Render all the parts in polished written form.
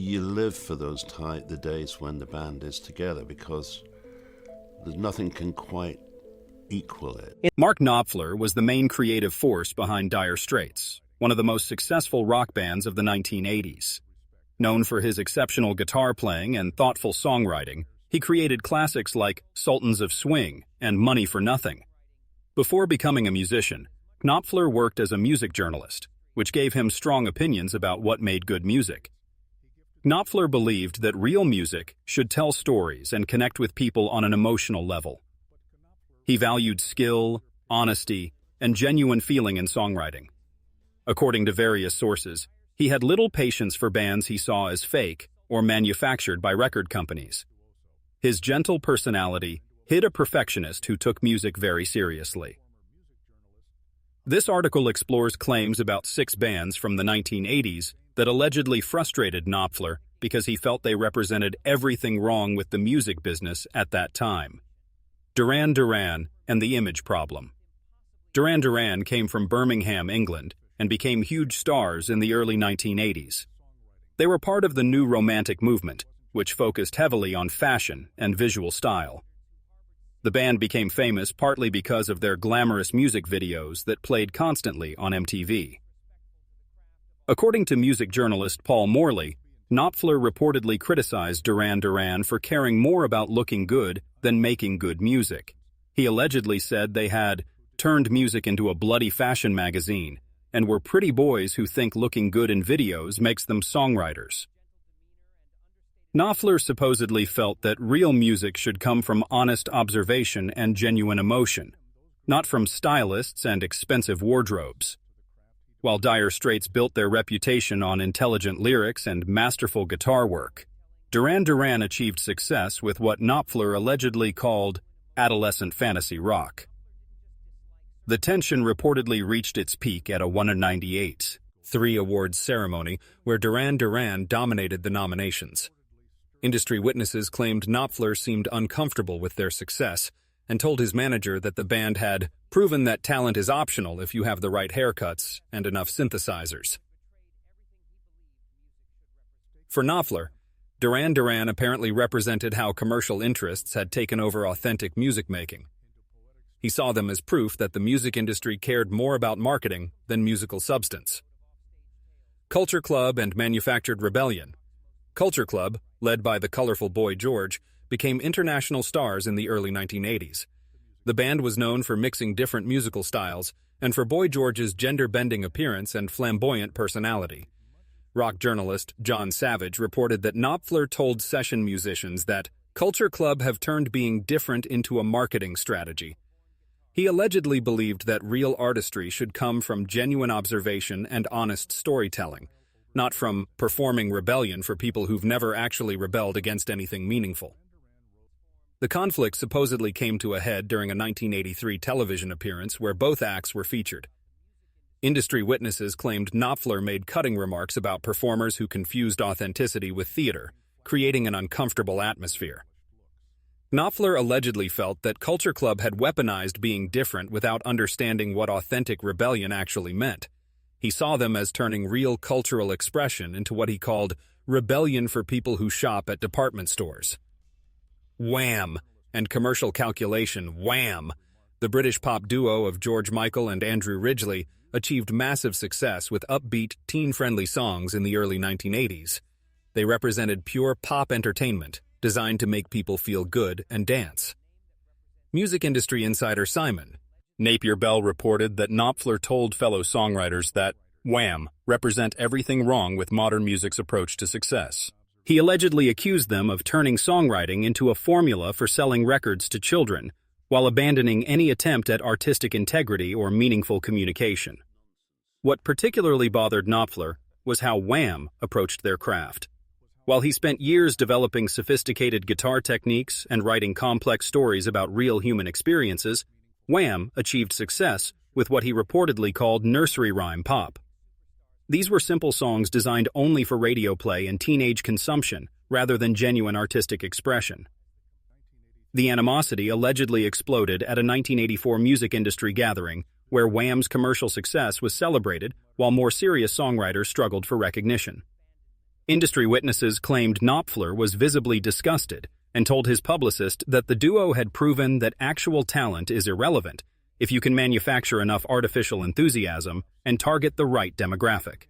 you live for the days when the band is together, because there's nothing can quite equal it. Mark Knopfler was the main creative force behind Dire Straits, one of the most successful rock bands of the 1980s. Known for his exceptional guitar playing and thoughtful songwriting, he created classics like Sultans of Swing and Money for Nothing. Before becoming a musician, Knopfler worked as a music journalist, which gave him strong opinions about what made good music. Knopfler believed that real music should tell stories and connect with people on an emotional level. He valued skill, honesty, and genuine feeling in songwriting. According to various sources, he had little patience for bands he saw as fake or manufactured by record companies. His gentle personality hid a perfectionist who took music very seriously. This article explores claims about 6 bands from the 1980s that allegedly frustrated Knopfler because he felt they represented everything wrong with the music business at that time. Duran Duran and the Image Problem. Duran Duran came from Birmingham, England, and became huge stars in the early 1980s. They were part of the New Romantic movement, which focused heavily on fashion and visual style. The band became famous partly because of their glamorous music videos that played constantly on MTV. According to music journalist Paul Morley, Knopfler reportedly criticized Duran Duran for caring more about looking good than making good music. He allegedly said they had turned music into a bloody fashion magazine and were pretty boys who think looking good in videos makes them songwriters. Knopfler supposedly felt that real music should come from honest observation and genuine emotion, not from stylists and expensive wardrobes. While Dire Straits built their reputation on intelligent lyrics and masterful guitar work, Duran Duran achieved success with what Knopfler allegedly called adolescent fantasy rock. The tension reportedly reached its peak at a 198.3 awards ceremony where Duran Duran dominated the nominations. Industry witnesses claimed Knopfler seemed uncomfortable with their success and told his manager that the band had proven that talent is optional if you have the right haircuts and enough synthesizers. For Knopfler, Duran Duran apparently represented how commercial interests had taken over authentic music making. He saw them as proof that the music industry cared more about marketing than musical substance. Culture Club and Manufactured Rebellion. Culture Club, led by the colorful Boy George, became international stars in the early 1980s. The band was known for mixing different musical styles and for Boy George's gender-bending appearance and flamboyant personality. Rock journalist John Savage reported that Knopfler told session musicians that Culture Club have turned being different into a marketing strategy. He allegedly believed that real artistry should come from genuine observation and honest storytelling, not from performing rebellion for people who've never actually rebelled against anything meaningful. The conflict supposedly came to a head during a 1983 television appearance where both acts were featured. Industry witnesses claimed Knopfler made cutting remarks about performers who confused authenticity with theater, creating an uncomfortable atmosphere. Knopfler allegedly felt that Culture Club had weaponized being different without understanding what authentic rebellion actually meant. He saw them as turning real cultural expression into what he called rebellion for people who shop at department stores. Wham! And commercial calculation, Wham! The British pop duo of George Michael and Andrew Ridgeley achieved massive success with upbeat, teen-friendly songs in the early 1980s. They represented pure pop entertainment, designed to make people feel good and dance. Music industry insider Simon Napier Bell reported that Knopfler told fellow songwriters that Wham! Represent everything wrong with modern music's approach to success. He allegedly accused them of turning songwriting into a formula for selling records to children, while abandoning any attempt at artistic integrity or meaningful communication. What particularly bothered Knopfler was how Wham! Approached their craft. While he spent years developing sophisticated guitar techniques and writing complex stories about real human experiences, Wham! Achieved success with what he reportedly called nursery rhyme pop. These were simple songs designed only for radio play and teenage consumption, rather than genuine artistic expression. The animosity allegedly exploded at a 1984 music industry gathering where Wham's commercial success was celebrated while more serious songwriters struggled for recognition. Industry witnesses claimed Knopfler was visibly disgusted and told his publicist that the duo had proven that actual talent is irrelevant if you can manufacture enough artificial enthusiasm and target the right demographic.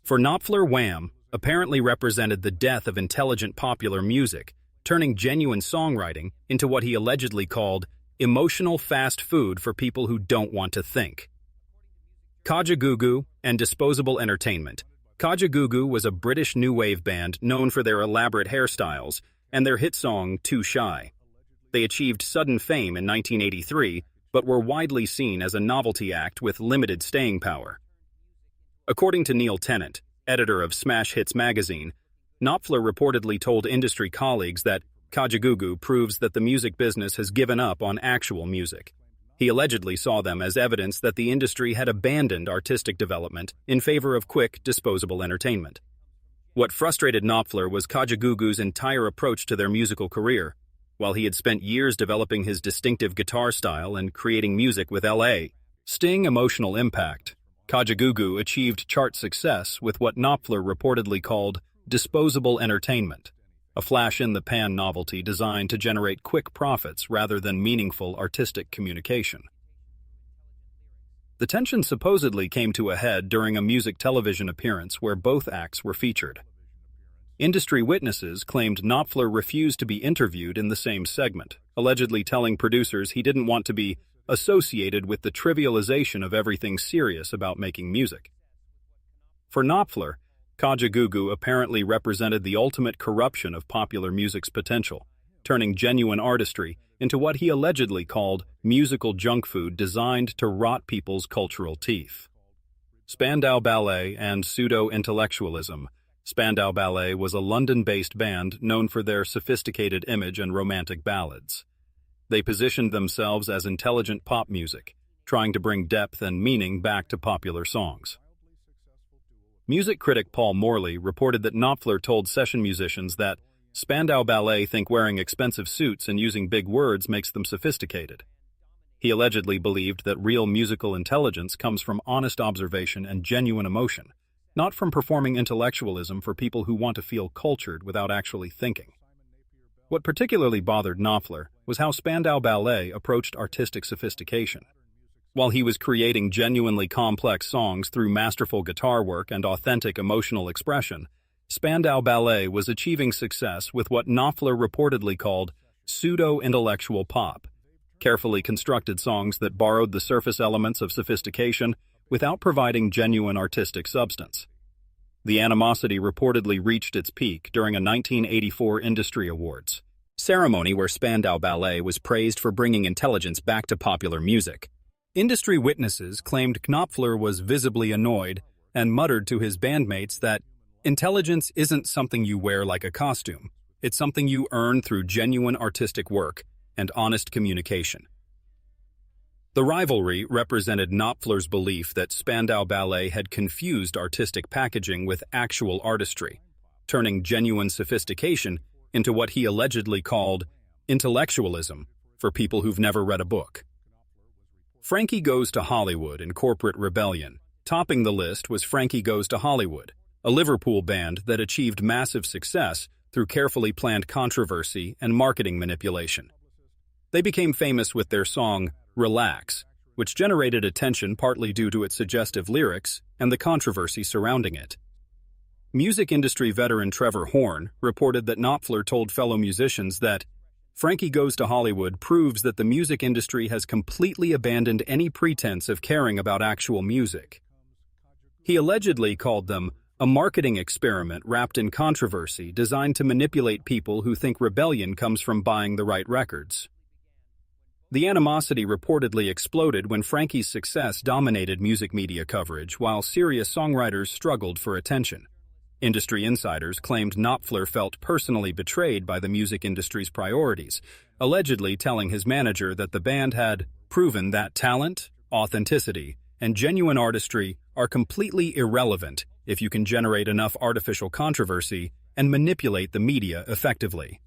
For Knopfler, Wham! Apparently represented the death of intelligent popular music, turning genuine songwriting into what he allegedly called emotional fast food for people who don't want to think. Kajagoogoo and Disposable Entertainment. Kajagoogoo was a British new wave band known for their elaborate hairstyles and their hit song Too Shy. They achieved sudden fame in 1983, but were widely seen as a novelty act with limited staying power. According to Neil Tennant, editor of Smash Hits magazine, Knopfler reportedly told industry colleagues that Kajagoogoo proves that the music business has given up on actual music. He allegedly saw them as evidence that the industry had abandoned artistic development in favor of quick, disposable entertainment. What frustrated Knopfler was Kajagoogoo's entire approach to their musical career. While he had spent years developing his distinctive guitar style and creating music with L.A. Sting emotional impact, Kajagoogoo achieved chart success with what Knopfler reportedly called disposable entertainment, a flash-in-the-pan novelty designed to generate quick profits rather than meaningful artistic communication. The tension supposedly came to a head during a music television appearance where both acts were featured. Industry witnesses claimed Knopfler refused to be interviewed in the same segment, allegedly telling producers he didn't want to be associated with the trivialization of everything serious about making music. For Knopfler, Kajagoogoo apparently represented the ultimate corruption of popular music's potential, turning genuine artistry into what he allegedly called musical junk food designed to rot people's cultural teeth. Spandau Ballet and pseudo-intellectualism. Spandau Ballet was a London-based band known for their sophisticated image and romantic ballads. They positioned themselves as intelligent pop music, trying to bring depth and meaning back to popular songs. Music critic Paul Morley reported that Knopfler told session musicians that Spandau Ballet think wearing expensive suits and using big words makes them sophisticated. He allegedly believed that real musical intelligence comes from honest observation and genuine emotion, not from performing intellectualism for people who want to feel cultured without actually thinking. What particularly bothered Knopfler was how Spandau Ballet approached artistic sophistication. While he was creating genuinely complex songs through masterful guitar work and authentic emotional expression, Spandau Ballet was achieving success with what Knopfler reportedly called pseudo-intellectual pop, carefully constructed songs that borrowed the surface elements of sophistication without providing genuine artistic substance. The animosity reportedly reached its peak during a 1984 Industry Awards ceremony where Spandau Ballet was praised for bringing intelligence back to popular music. Industry witnesses claimed Knopfler was visibly annoyed and muttered to his bandmates that intelligence isn't something you wear like a costume. It's something you earn through genuine artistic work and honest communication. The rivalry represented Knopfler's belief that Spandau Ballet had confused artistic packaging with actual artistry, turning genuine sophistication into what he allegedly called intellectualism for people who've never read a book. Frankie Goes to Hollywood and Corporate Rebellion. Topping the list was Frankie Goes to Hollywood, a Liverpool band that achieved massive success through carefully planned controversy and marketing manipulation. They became famous with their song Relax, which generated attention partly due to its suggestive lyrics and the controversy surrounding it. Music industry veteran Trevor Horn reported that Knopfler told fellow musicians that Frankie Goes to Hollywood proves that the music industry has completely abandoned any pretense of caring about actual music. He allegedly called them a marketing experiment wrapped in controversy designed to manipulate people who think rebellion comes from buying the right records. The animosity reportedly exploded when Frankie's success dominated music media coverage while serious songwriters struggled for attention. Industry insiders claimed Knopfler felt personally betrayed by the music industry's priorities, allegedly telling his manager that the band had proven that talent, authenticity, and genuine artistry are completely irrelevant if you can generate enough artificial controversy and manipulate the media effectively.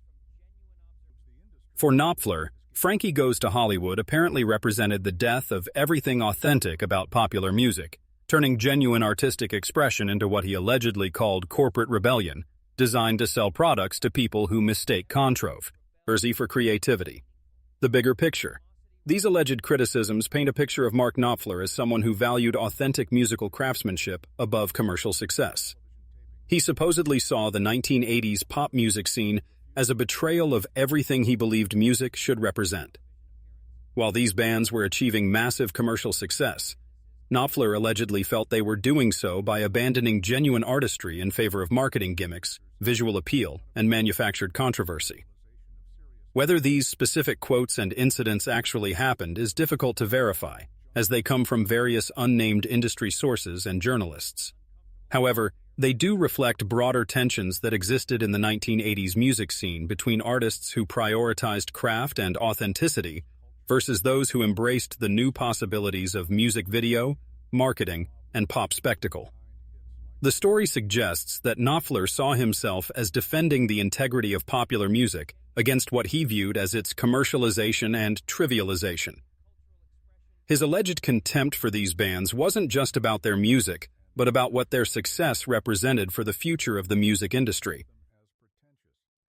For Knopfler, Frankie Goes to Hollywood apparently represented the death of everything authentic about popular music, turning genuine artistic expression into what he allegedly called corporate rebellion, designed to sell products to people who mistake controversy for creativity. The bigger picture. These alleged criticisms paint a picture of Mark Knopfler as someone who valued authentic musical craftsmanship above commercial success. He supposedly saw the 1980s pop music scene as a betrayal of everything he believed music should represent. While these bands were achieving massive commercial success, Knopfler allegedly felt they were doing so by abandoning genuine artistry in favor of marketing gimmicks, visual appeal, and manufactured controversy. Whether these specific quotes and incidents actually happened is difficult to verify, as they come from various unnamed industry sources and journalists. However, they do reflect broader tensions that existed in the 1980s music scene between artists who prioritized craft and authenticity versus those who embraced the new possibilities of music video, marketing, and pop spectacle. The story suggests that Knopfler saw himself as defending the integrity of popular music against what he viewed as its commercialization and trivialization. His alleged contempt for these bands wasn't just about their music, but about what their success represented for the future of the music industry.